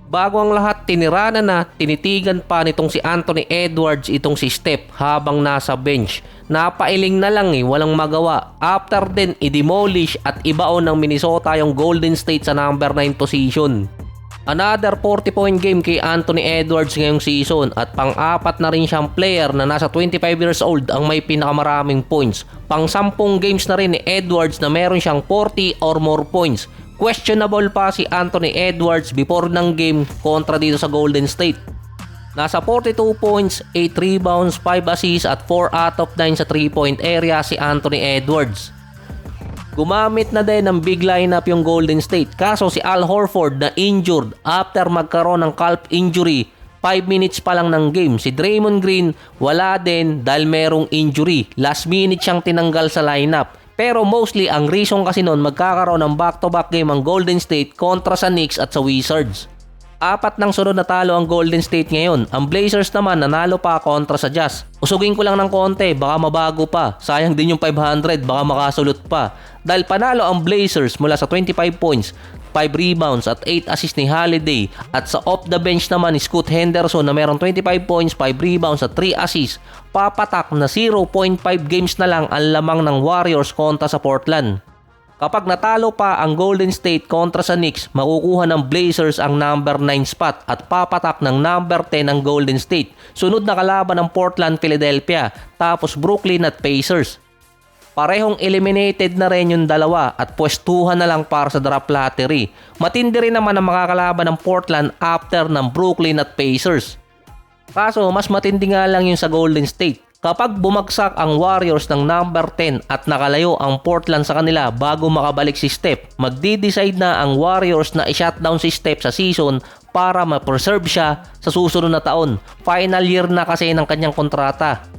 Bago ang lahat, tinirana na, tinitigan pa nitong si Anthony Edwards itong si Steph habang nasa bench. Napailing na lang walang magawa. After din, i-demolish at ibaon ng Minnesota yung Golden State sa number 9 position. Another 40-point game kay Anthony Edwards ngayong season at pang-apat na rin siyang player na nasa 25 years old ang may pinakamaraming points. Pang-10 games na rin ni Edwards na meron siyang 40 or more points. Questionable pa si Anthony Edwards before ng game kontra dito sa Golden State. Nasa 42 points, 8 rebounds, 5 assists at 4 out of 9 sa 3-point area si Anthony Edwards. Gumamit na din ng big lineup yung Golden State, kaso si Al Horford na injured after magkaroon ng calf injury 5 minutes pa lang ng game. Si Draymond Green wala din dahil merong injury. Last minute siyang tinanggal sa lineup. Pero mostly ang reason kasi noon magkakaroon ng back-to-back game ang Golden State kontra sa Knicks at sa Wizards. 4 ng sunod na talo ang Golden State ngayon. Ang Blazers naman nanalo pa kontra sa Jazz. Usugin ko lang ng konti, baka mabago pa. Sayang din yung 500, baka makasulot pa. Dahil panalo ang Blazers mula sa 25 points, 5 rebounds at 8 assists ni Holiday. At sa off the bench naman ni Scoot Henderson na mayroong 25 points, 5 rebounds at 3 assists. Papatak na 0.5 games na lang ang lamang ng Warriors kontra sa Portland. Kapag natalo pa ang Golden State kontra sa Knicks, makukuha ng Blazers ang number 9 spot at papatak ng number 10 ang Golden State. Sunod na kalaban ng Portland, Philadelphia, tapos Brooklyn at Pacers. Parehong eliminated na rin yung dalawa at pwestuhan na lang para sa draft lottery. Matindi rin naman ang makakalaban ng Portland after ng Brooklyn at Pacers. Kaso mas matindi nga lang yung sa Golden State. Kapag bumagsak ang Warriors ng number 10 at nakalayo ang Portland sa kanila bago makabalik si Steph, magdi-decide na ang Warriors na i-shutdown si Steph sa season para ma-preserve siya sa susunod na taon. Final year na kasi ng kanyang kontrata.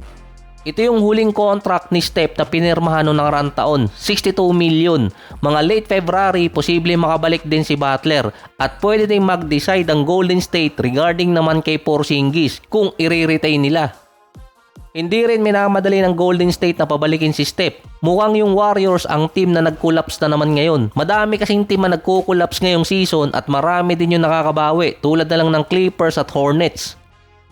Ito yung huling contract ni Steph na pinirmahan noong nakaraang taon, 62 million. Mga late February, posible makabalik din si Butler at pwede din mag-decide ang Golden State regarding naman kay Porzingis kung i-retain nila. Hindi rin minamadali ng Golden State na pabalikin si Steph. Mukhang yung Warriors ang team na nag-collapse na naman ngayon. Madami kasing team na nagko-collapse ngayong season at marami din yung nakakabawi tulad na lang ng Clippers at Hornets.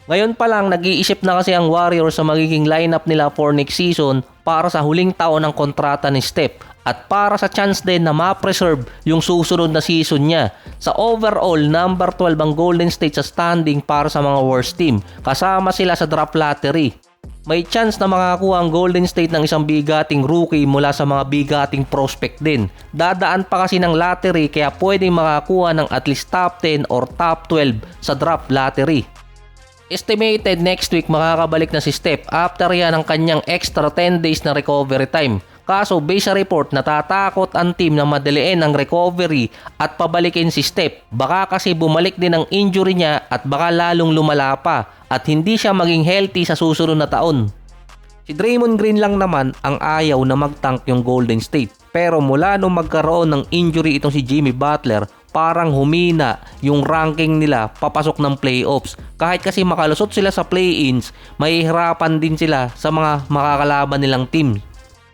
Ngayon pa lang nag-iisip na kasi ang Warriors sa magiging lineup nila for next season para sa huling taon ng kontrata ni Steph at para sa chance din na ma-preserve yung susunod na season niya. Sa overall, number 12 ang Golden State sa standing para sa mga worst team. Kasama sila sa draft lottery. May chance na makakuha ang Golden State ng isang bigating rookie mula sa mga bigating prospect din. Dadaan pa kasi ng lottery kaya pwedeng makakuha ng at least top 10 or top 12 sa draft lottery. Estimated next week makakabalik na si Steph after yan ng kanyang extra 10 days na recovery time. Kaso based sa report, natatakot ang team na madaliin ang recovery at pabalikin si Steph. Baka kasi bumalik din ang injury niya at baka lalong lumala pa at hindi siya maging healthy sa susunod na taon. Si Draymond Green lang naman ang ayaw na mag-tank yung Golden State. Pero mula nung magkaroon ng injury itong si Jimmy Butler, parang humina yung ranking nila papasok ng playoffs. Kahit kasi makalusot sila sa play-ins, mahihirapan din sila sa mga makakalaban nilang team.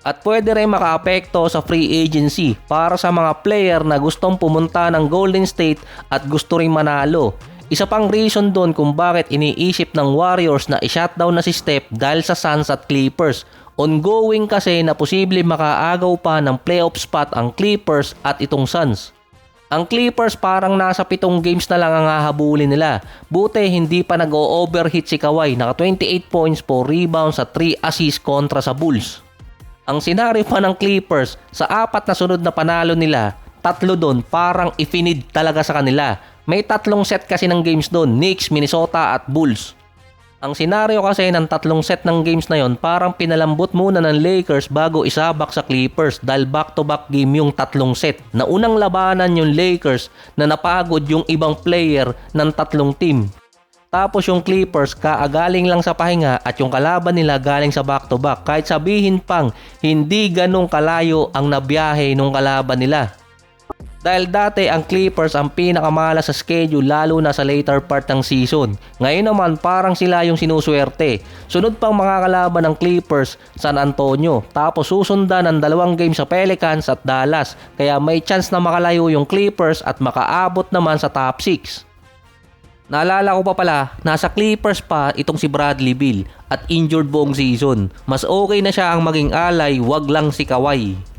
At pwede rin makaapekto sa free agency para sa mga player na gustong pumunta ng Golden State at gusto rin manalo. Isa pang reason doon kung bakit iniisip ng Warriors na i-shutdown na si Steph dahil sa Suns at Clippers. Ongoing kasi na posible makaagaw pa ng playoff spot ang Clippers at itong Suns. Ang Clippers parang nasa 7 games na lang ang hahabulin nila. Buti hindi pa nag-o-overhit si Kawhi, naka 28 points, 4 rebounds at 3 assists kontra sa Bulls. Ang senaryo pa ng Clippers, sa 4 na sunod na panalo nila, 3 doon parang ifinid talaga sa kanila. May 3 set kasi ng games doon, Knicks, Minnesota at Bulls. Ang senaryo kasi ng 3 set ng games na yon parang pinalambot muna ng Lakers bago isabak sa Clippers dahil back-to-back game yung 3 set. Naunang labanan yung Lakers na napagod yung ibang player ng 3 team. Tapos yung Clippers kaagaling lang sa pahinga at yung kalaban nila galing sa back-to-back. Kahit sabihin pang hindi ganong kalayo ang nabiyahe nung kalaban nila. Dahil dati ang Clippers ang pinakamala sa schedule lalo na sa later part ng season. Ngayon naman parang sila yung sinuswerte. Sunod pang makakalaban ng Clippers, San Antonio. Tapos susundan ng 2 game sa Pelicans at Dallas. Kaya may chance na makalayo yung Clippers at makaabot naman sa top 6. Naalala ko pa pala, nasa Clippers pa itong si Bradley Beal at injured buong season. Mas okay na siya ang maging alay, wag lang si Kawhi.